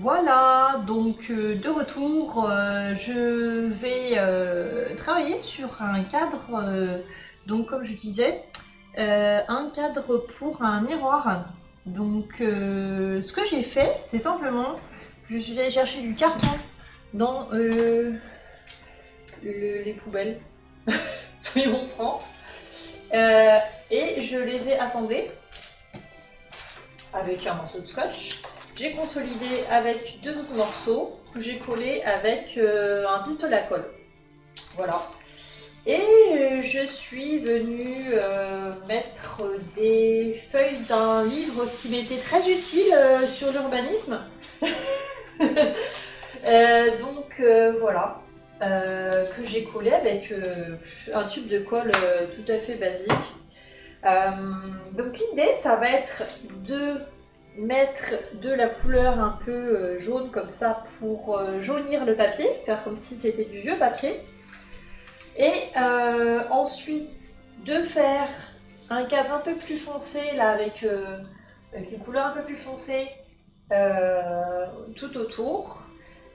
Voilà, donc de retour, je vais travailler sur un cadre, donc comme je disais, un cadre pour un miroir. Donc ce que j'ai fait, c'est simplement, je suis allée chercher du carton dans les poubelles, soyons francs, et je les ai assemblés avec un morceau de scotch. J'ai consolidé avec deux autres morceaux que j'ai collés avec un pistolet à colle. Voilà. Et je suis venue mettre des feuilles d'un livre qui m'était très utile sur l'urbanisme. Voilà. Que j'ai collé avec un tube de colle tout à fait basique. Donc l'idée, ça va être de mettre de la couleur un peu jaune comme ça pour jaunir le papier, faire comme si c'était du vieux papier. Et ensuite de faire un cadre un peu plus foncé là avec une couleur un peu plus foncée tout autour.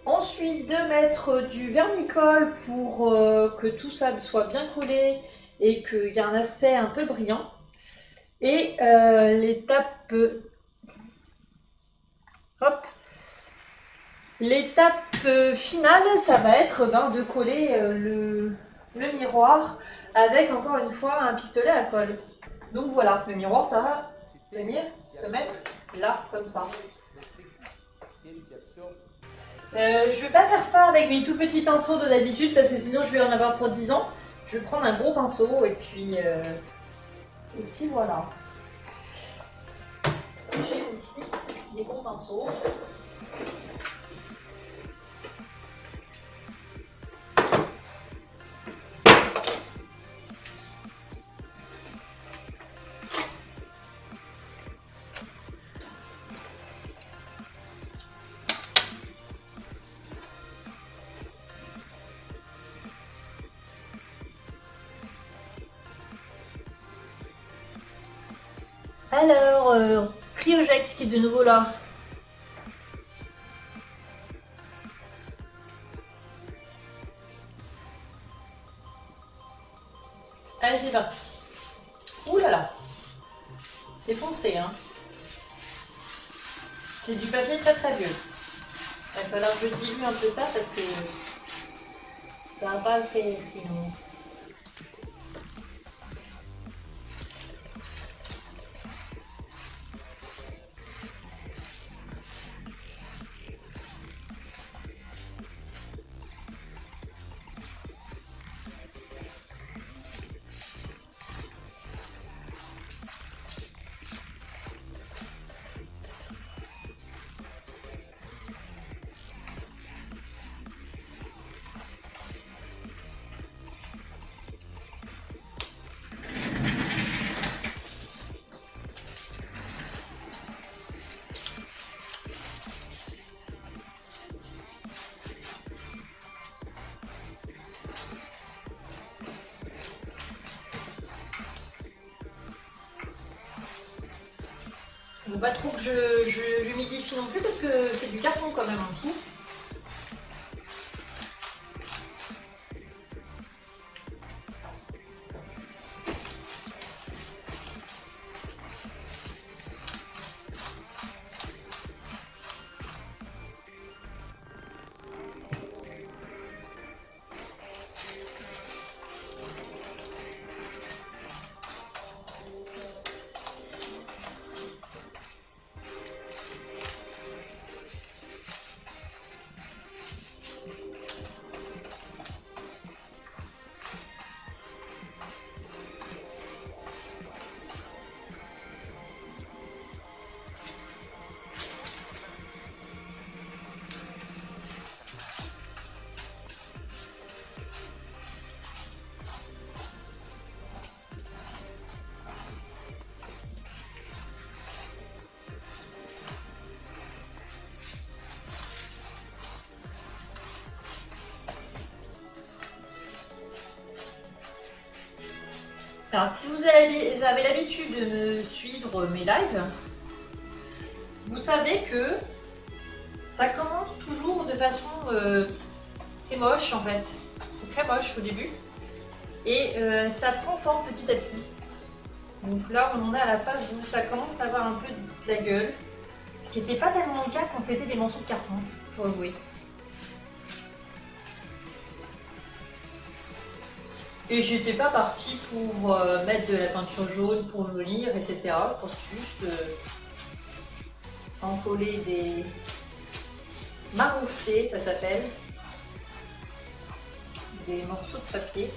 Ensuite de mettre du vernicole pour que tout ça soit bien collé et qu'il y ait un aspect un peu brillant. Et l'étape finale, ça va être de coller le miroir avec encore une fois un pistolet à colle. Donc voilà, le miroir ça va venir se mettre là comme ça. Je vais pas faire ça avec mes tout petits pinceaux de d'habitude parce que sinon je vais en avoir pour 10 ans. Je vais prendre un gros pinceau et puis voilà. J'ai aussi des gros pinceaux. Alors, Cryojex qui est de nouveau là. Allez, c'est parti. Ouh là là, c'est foncé, hein. C'est du papier très très vieux. Il va falloir que je dilue un peu ça parce que ça va pas le faire sinon. Faut pas trop que j'humidifie non plus parce que c'est du carton quand même en dessous. Alors, si vous avez l'habitude de me suivre mes lives, vous savez que Ça commence toujours de façon... c'est moche en fait. C'est très moche au début. Et ça prend forme petit à petit. Donc là, on en est à la phase où ça commence à avoir un peu de la gueule. Ce qui n'était pas tellement le cas quand c'était des morceaux de carton, faut avouer. Et j'étais pas partie pour mettre de la peinture jaune pour venir, etc. Pour juste encoller des marouflés, ça s'appelle. Des morceaux de papier.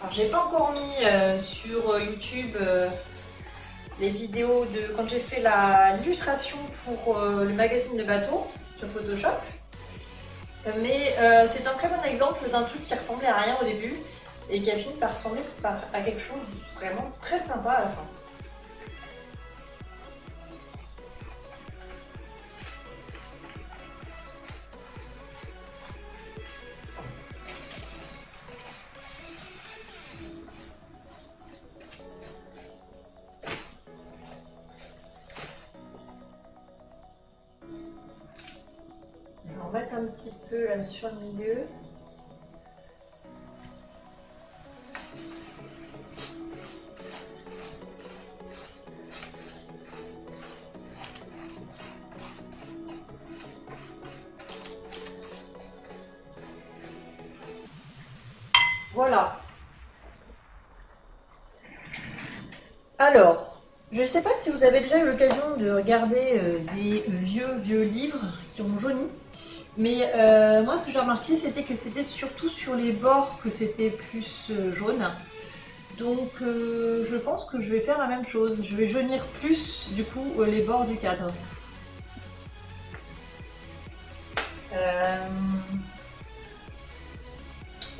Alors j'ai pas encore mis sur YouTube les vidéos de quand j'ai fait l'illustration pour le magazine de bateau sur Photoshop. Mais c'est un très bon exemple d'un truc qui ressemblait à rien au début et qui a fini par ressembler à quelque chose de vraiment très sympa à la fin. Je vais en mettre un petit peu là sur le milieu. Voilà. Alors, je ne sais pas si vous avez déjà eu l'occasion de regarder des vieux livres qui ont jauni, mais moi ce que j'ai remarqué c'était que c'était surtout sur les bords que c'était plus jaune. Donc je pense que je vais faire la même chose, je vais jaunir plus du coup les bords du cadre.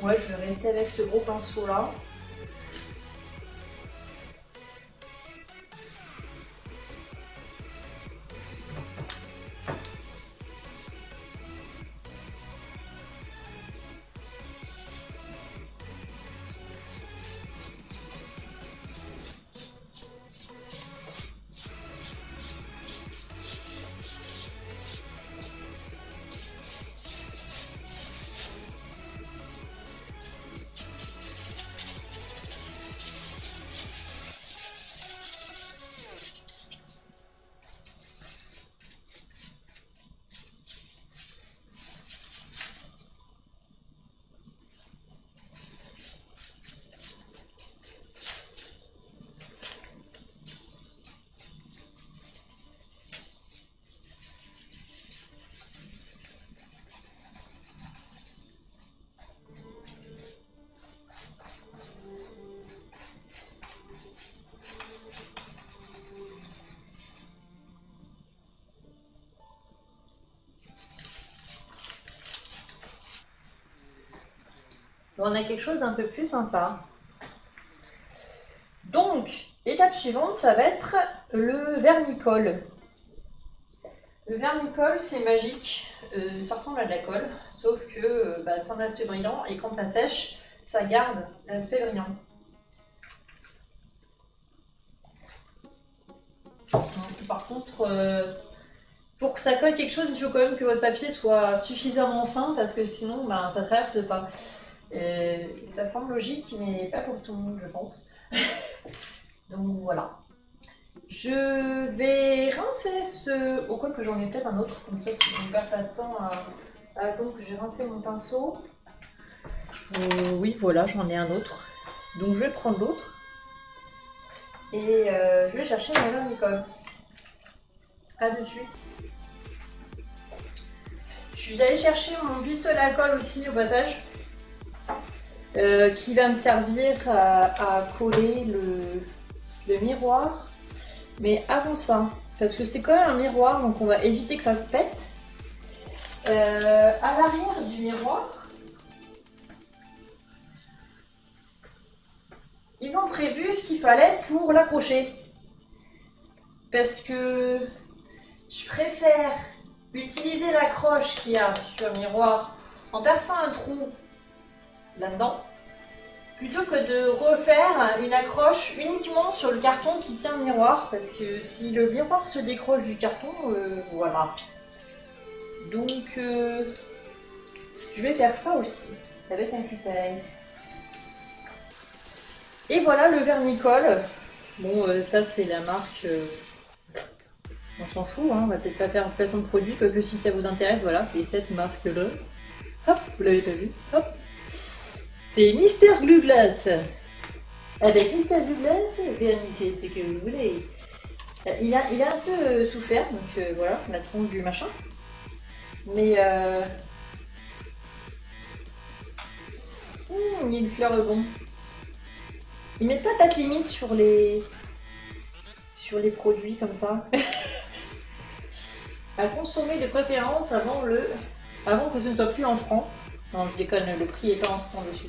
Ouais, je vais rester avec ce gros pinceau là. On a quelque chose d'un peu plus sympa. Donc, étape suivante, ça va être le vernicole. Le vernicole, c'est magique. Ça ressemble à de la colle, sauf que c'est un aspect brillant et quand ça sèche, ça garde l'aspect brillant. Par contre, pour que ça colle quelque chose, il faut quand même que votre papier soit suffisamment fin parce que sinon, ça ne traverse pas. Ça semble logique, mais pas pour tout le monde, je pense. Donc voilà. Je vais rincer ce... Au quoi que j'en ai peut-être un autre, comme ça, si je ne perds pas de temps à attendre que j'ai rincé mon pinceau. Oui, voilà, j'en ai un autre. Donc je vais prendre l'autre. Et je vais chercher mon vernicole. À de suite. Je suis allée chercher mon pistolet à colle aussi au passage. Qui va me servir à coller le miroir. Mais avant ça, parce que c'est quand même un miroir, donc on va éviter que ça se pète. À l'arrière du miroir, ils ont prévu ce qu'il fallait pour l'accrocher. Parce que je préfère utiliser l'accroche qu'il y a sur le miroir en perçant un trou là-dedans, plutôt que de refaire une accroche uniquement sur le carton qui tient le miroir, parce que si le miroir se décroche du carton, voilà. Donc je vais faire ça aussi, avec un cutter. Et voilà le vernicole. Bon, ça c'est la marque, on s'en fout, hein, on va peut-être pas faire placement de produit, quoique si ça vous intéresse, voilà, c'est cette marque-là. Hop, vous l'avez pas vu, hop. C'est Mister Glue Glass. Avec Mister Glue Glass, vernissez ce que vous voulez. Il a un peu souffert, donc voilà, la tronche du machin. Mais il fleure bon. Ils mettent pas date limite sur les produits comme ça. À consommer de préférence avant que ce ne soit plus en francs. Non, je déconne, le prix est pas en francs dessus.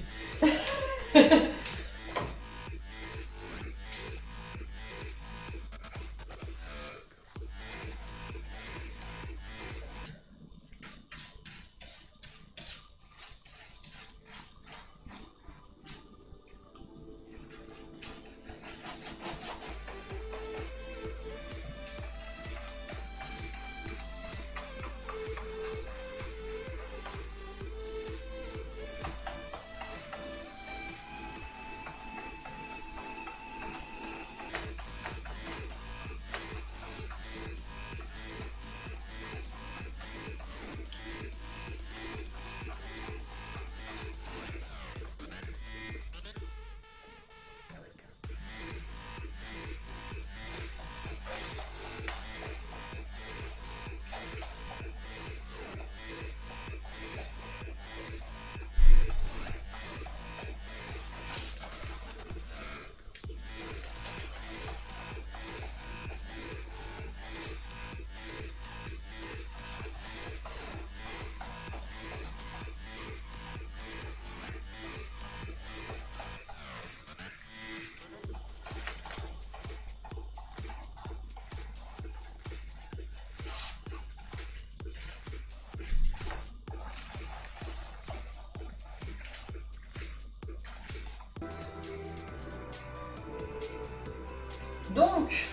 Donc,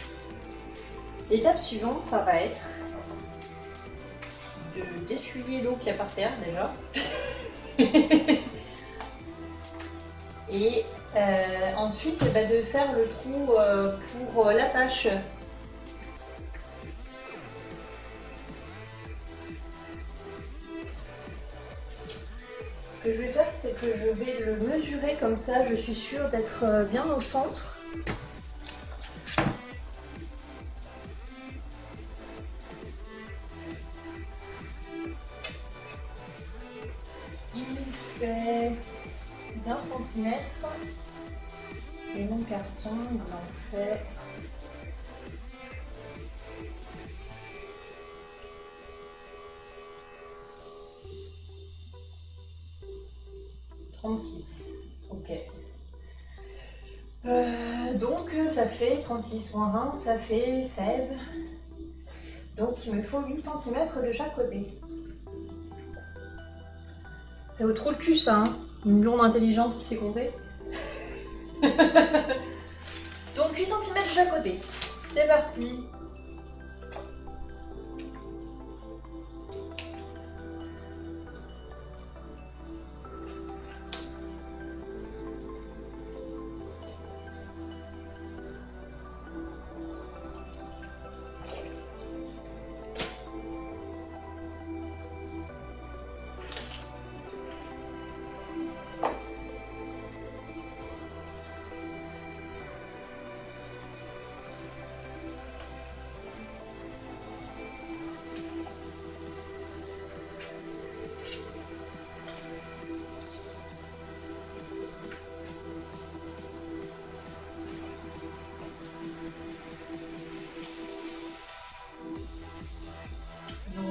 l'étape suivante, ça va être d'essuyer l'eau qu'il y a par terre déjà. Et ensuite, de faire le trou pour l'attache. Ce que je vais faire, c'est que je vais le mesurer comme ça, je suis sûre d'être bien au centre. Fait d'1 centimètre et mon carton il en fait 36. Ok. Donc ça fait 36 moins 20, ça fait 16. Donc il me faut 8 cm de chaque côté. Ça vaut trop le cul ça, hein, une blonde intelligente qui sait compter. Donc 8 cm de chaque côté. C'est parti.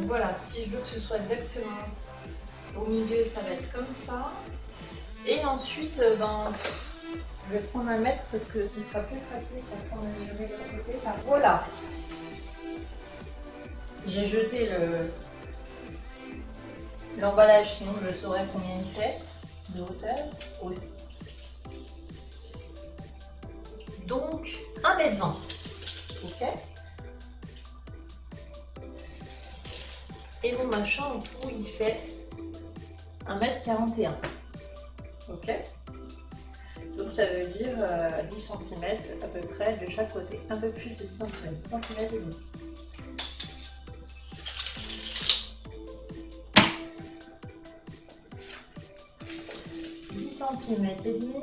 Voilà, si je veux que ce soit exactement au milieu, ça va être comme ça. Et ensuite, je vais prendre un mètre parce que ce sera plus pratique à prendre à mesurer de l'autre côté. Enfin, voilà. J'ai jeté l'emballage, sinon je saurais combien il fait de hauteur aussi. Donc 1,20 m. Ok. Et mon machin en tout il fait 1,41 m. Ok. Donc ça veut dire 10 cm à peu près de chaque côté. Un peu plus de 10 cm. 10 cm et demi. Centimètres et demi.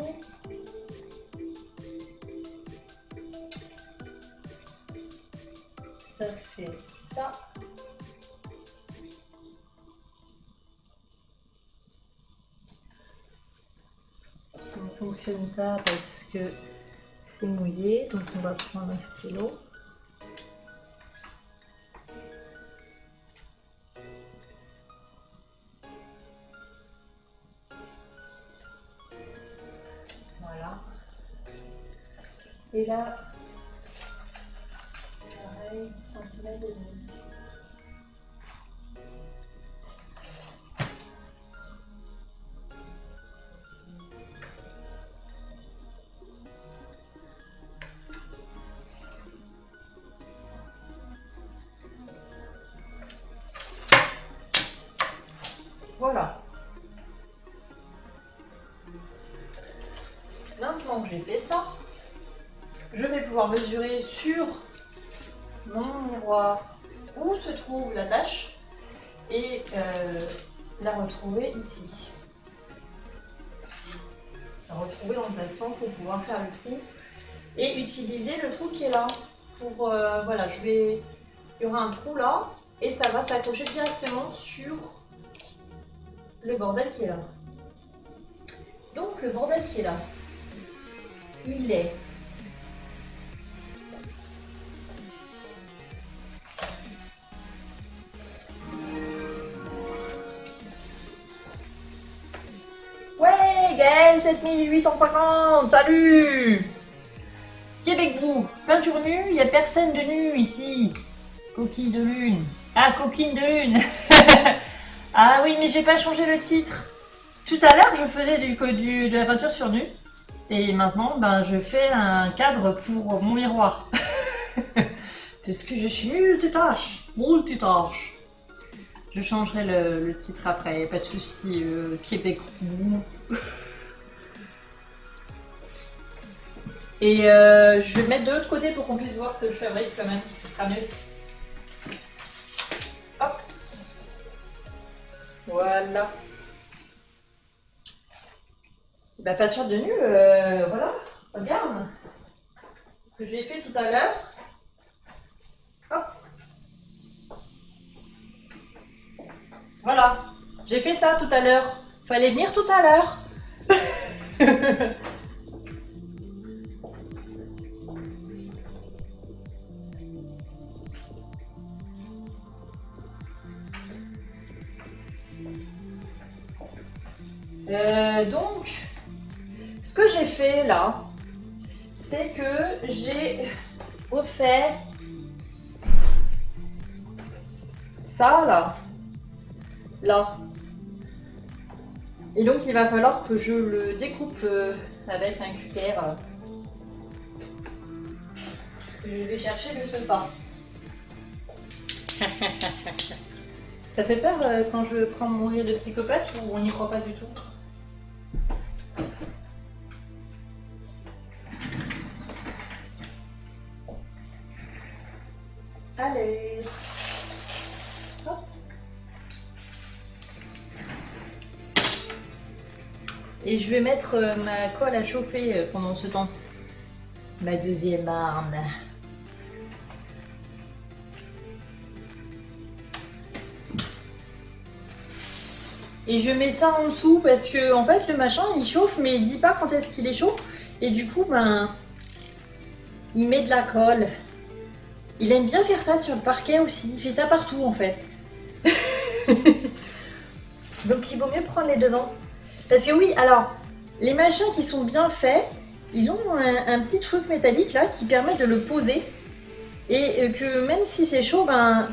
Ça fait ça. Ça ne fonctionne pas parce que c'est mouillé, donc on va prendre un stylo. Voilà. Et là, pareil, 10 cm et demi. Voilà. Maintenant que j'ai fait ça, je vais pouvoir mesurer sur mon miroir où se trouve la tâche et la retrouver ici. La retrouver l'emplacement pour pouvoir faire le trou et utiliser le trou qui est là. Pour voilà, il y aura un trou là et ça va s'accrocher directement sur le bordel qui est là. Donc le bordel qui est là, il est ouais Gaël 7850, salut Québec Brou, peinture nue, il n'y a personne de nu ici. Coquille de lune. Ah, coquine de lune. Ah oui, mais j'ai pas changé le titre. Tout à l'heure, je faisais de la peinture sur nu. Et maintenant, ben, je fais un cadre pour mon miroir. Parce que je suis multitâche. Multitâche. Je changerai le titre après, pas de soucis. Québec Brou. Et je vais le mettre de l'autre côté pour qu'on puisse voir ce que je fabrique quand même. Ce sera mieux. Hop. Voilà. La peinture de nu, voilà. Regarde. Ce que j'ai fait tout à l'heure. Hop. Voilà. J'ai fait ça tout à l'heure. Fallait venir tout à l'heure. Donc, ce que j'ai fait là, c'est que j'ai refait ça là. Et donc, il va falloir que je le découpe avec un cutter. Je vais chercher le sepas. Ça fait peur quand je prends mon rire de psychopathe ou on n'y croit pas du tout? Allez. Hop. Et je vais mettre ma colle à chauffer pendant ce temps. Ma deuxième arme. Et je mets ça en dessous parce que en fait le machin il chauffe mais il dit pas quand est-ce qu'il est chaud. Et du coup ben il met de la colle. Il aime bien faire ça sur le parquet aussi, il fait ça partout en fait. Donc il vaut mieux prendre les devants. Parce que oui, alors, les machins qui sont bien faits, ils ont un petit truc métallique là qui permet de le poser. Et que même si c'est chaud, ben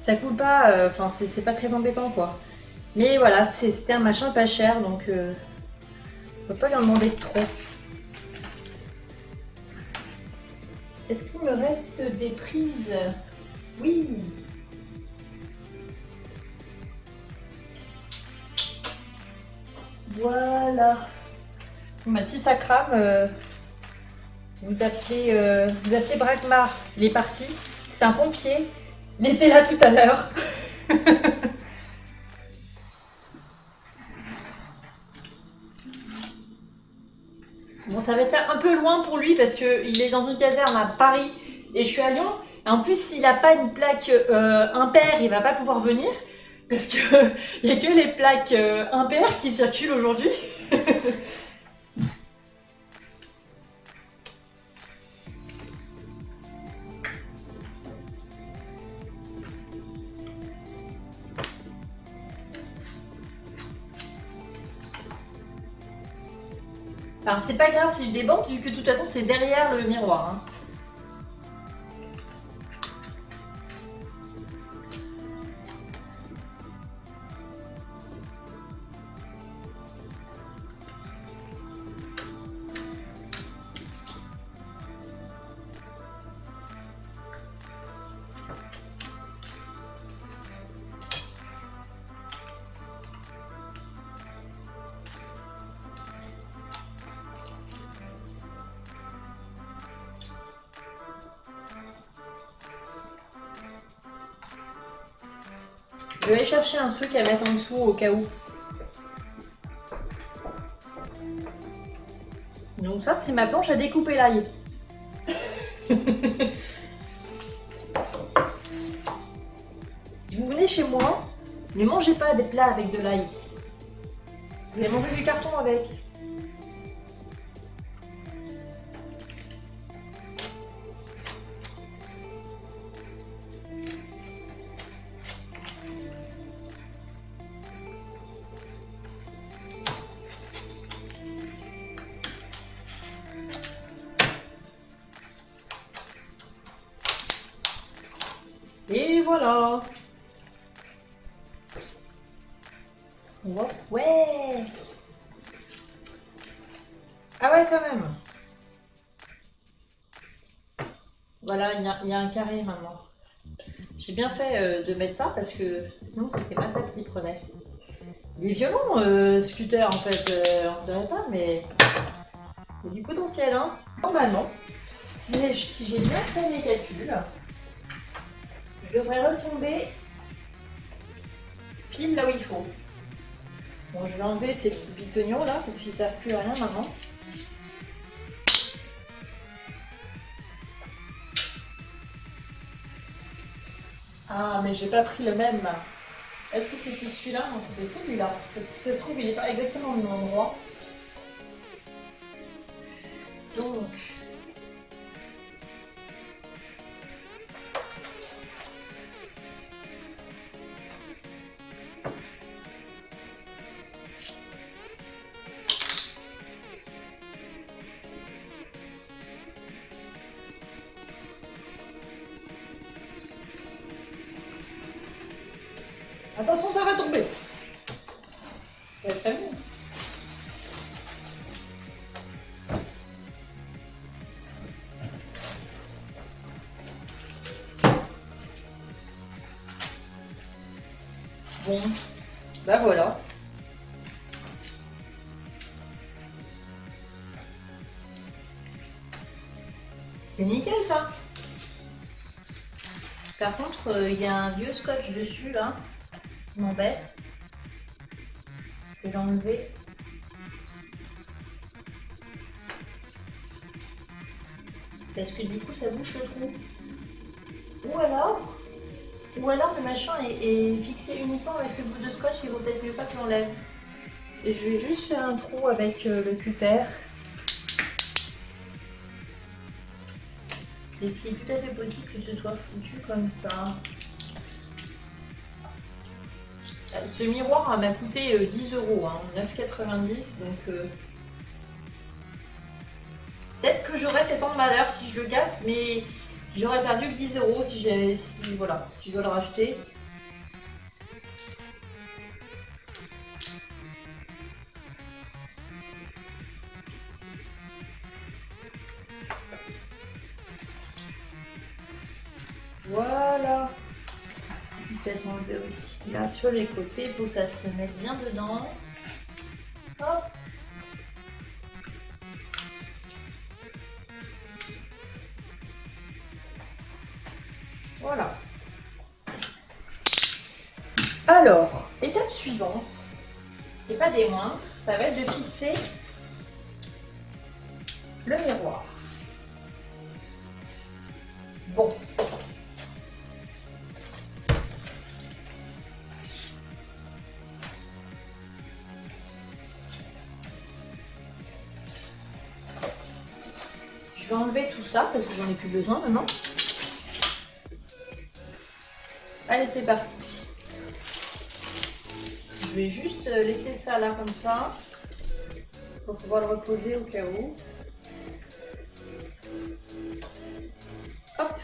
ça coule pas, enfin c'est pas très embêtant quoi. Mais voilà, c'était un machin pas cher donc on peut pas lui en demander trop. Est-ce qu'il me reste des prises? Oui. Voilà. Bon, bah, si ça crame, vous appelez Bragmar. Il est parti. C'est un pompier. Il était là tout à l'heure. Bon, ça va être un peu loin pour lui parce qu'il est dans une caserne à Paris et je suis à Lyon. Et en plus, s'il n'a pas une plaque impair, il va pas pouvoir venir parce qu'il n'y a que les plaques impaires qui circulent aujourd'hui. Alors, c'est pas grave si je déborde vu que de toute façon, c'est derrière le miroir. Hein. Je vais aller chercher un truc à mettre en dessous au cas où. Donc ça, c'est ma planche à découper l'ail. Si vous venez chez moi, ne mangez pas des plats avec de l'ail. Vous allez manger du carton avec. Et voilà. Ouais. Ah ouais, quand même. Voilà, il y a un carré maintenant. J'ai bien fait de mettre ça parce que sinon c'était ma tête qui prenait. Il est violent, Scooter, en fait. On dirait pas, mais il y a du potentiel. Hein. Normalement, si j'ai bien fait mes calculs, je devrais retomber pile là où il faut. Bon, je vais enlever ces petits pitonions là parce qu'ils ne servent plus à rien maintenant. Ah, mais j'ai pas pris le même. Est-ce que c'était celui-là? Non, c'était celui-là. Parce que ça se trouve, il n'est pas exactement au même endroit. Donc. Attention, ça va tomber. Ça va être très bien. Bon, bah voilà. C'est nickel ça. Par contre, il y a un vieux scotch dessus là. Qui m'embête. Je vais l'enlever. Parce que du coup ça bouche le trou. Ou alors le machin est fixé uniquement avec ce bout de scotch, il vaut peut-être mieux pas que l'enlève. Et je vais juste faire un trou avec le cutter. Et ce qui est tout à fait possible que ce soit foutu comme ça. Ce miroir m'a coûté 10 €, hein, 9,90 €, donc peut-être que j'aurai cet an de malheur si je le casse, mais j'aurais perdu que 10 € si je dois le racheter. Voilà. Peut-être enlever aussi là sur les côtés pour que ça se mette bien dedans. Hop. Voilà. Alors, étape suivante, et pas des moindres, ça va être de fixer le miroir. Bon. Je vais enlever tout ça parce que j'en ai plus besoin maintenant. Allez, c'est parti. Je vais juste laisser ça là comme ça pour pouvoir le reposer au cas où. Hop.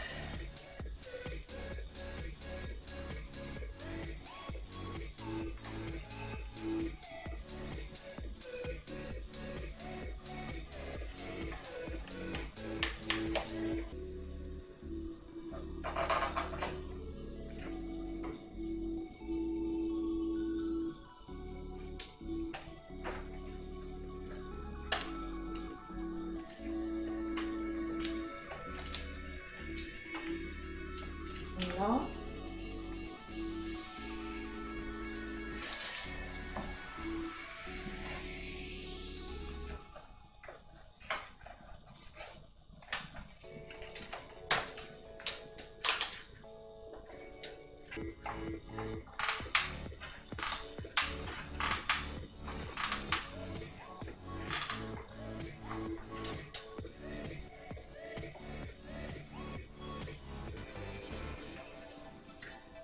Voilà.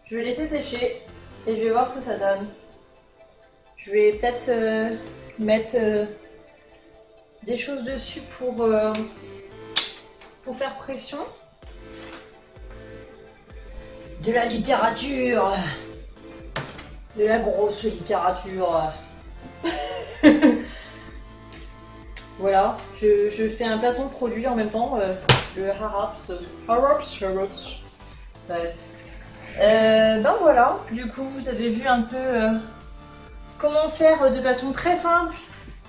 Je vais laisser sécher et je vais voir ce que ça donne. Je vais peut-être mettre des choses dessus pour faire pression. De la littérature. De la grosse littérature. Voilà, je fais un placement de produit en même temps. Le Harrods. Bref. Ben voilà, du coup vous avez vu un peu comment faire de façon très simple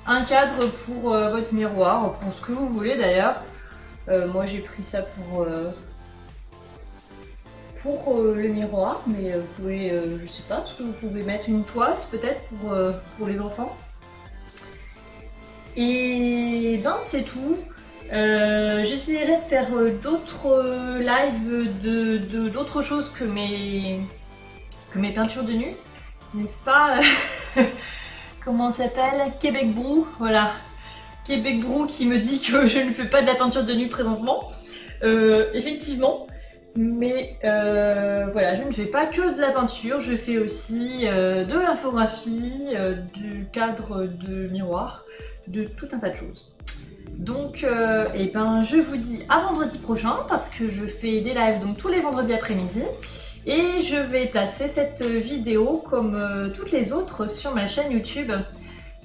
un cadre pour votre miroir, pour ce que vous voulez d'ailleurs. Moi j'ai pris ça pour le miroir, mais vous pouvez, je sais pas, parce que vous pouvez mettre une toise peut-être pour les enfants. Et ben c'est tout. J'essaierai de faire d'autres lives d'autres choses que mes peintures de nu, n'est-ce pas? Comment ça s'appelle? Québec Brou, voilà. Québec Brou qui me dit que je ne fais pas de la peinture de nu présentement. Effectivement, mais voilà, je ne fais pas que de la peinture, je fais aussi de l'infographie, du cadre de miroir, de tout un tas de choses. Donc et ben, je vous dis à vendredi prochain parce que je fais des lives donc tous les vendredis après-midi et je vais placer cette vidéo comme toutes les autres sur ma chaîne YouTube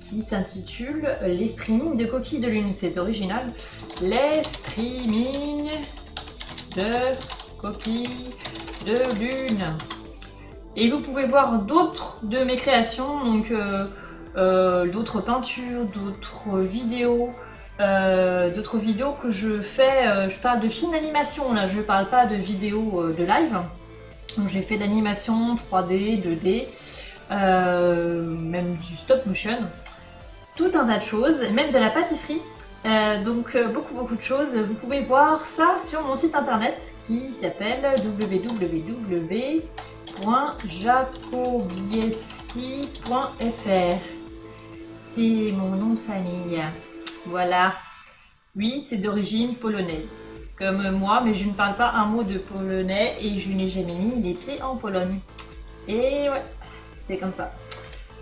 qui s'intitule Les streamings de coquilles de lune. C'est original. Les streamings de coquilles de lune. Et vous pouvez voir d'autres de mes créations, donc d'autres peintures, d'autres vidéos que je fais. Je parle de films d'animation là, je parle pas de vidéos de live. Donc j'ai fait de l'animation 3D, 2D, même du stop motion, tout un tas de choses, même de la pâtisserie. Donc beaucoup de choses. Vous pouvez voir ça sur mon site internet qui s'appelle www.jakobieski.fr. C'est mon nom de famille. Voilà. Oui, c'est d'origine polonaise. Comme moi, mais je ne parle pas un mot de polonais et je n'ai jamais mis les pieds en Pologne. Et ouais, c'est comme ça.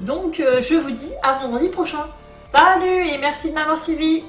Donc je vous dis à vendredi prochain. Salut et merci de m'avoir suivi.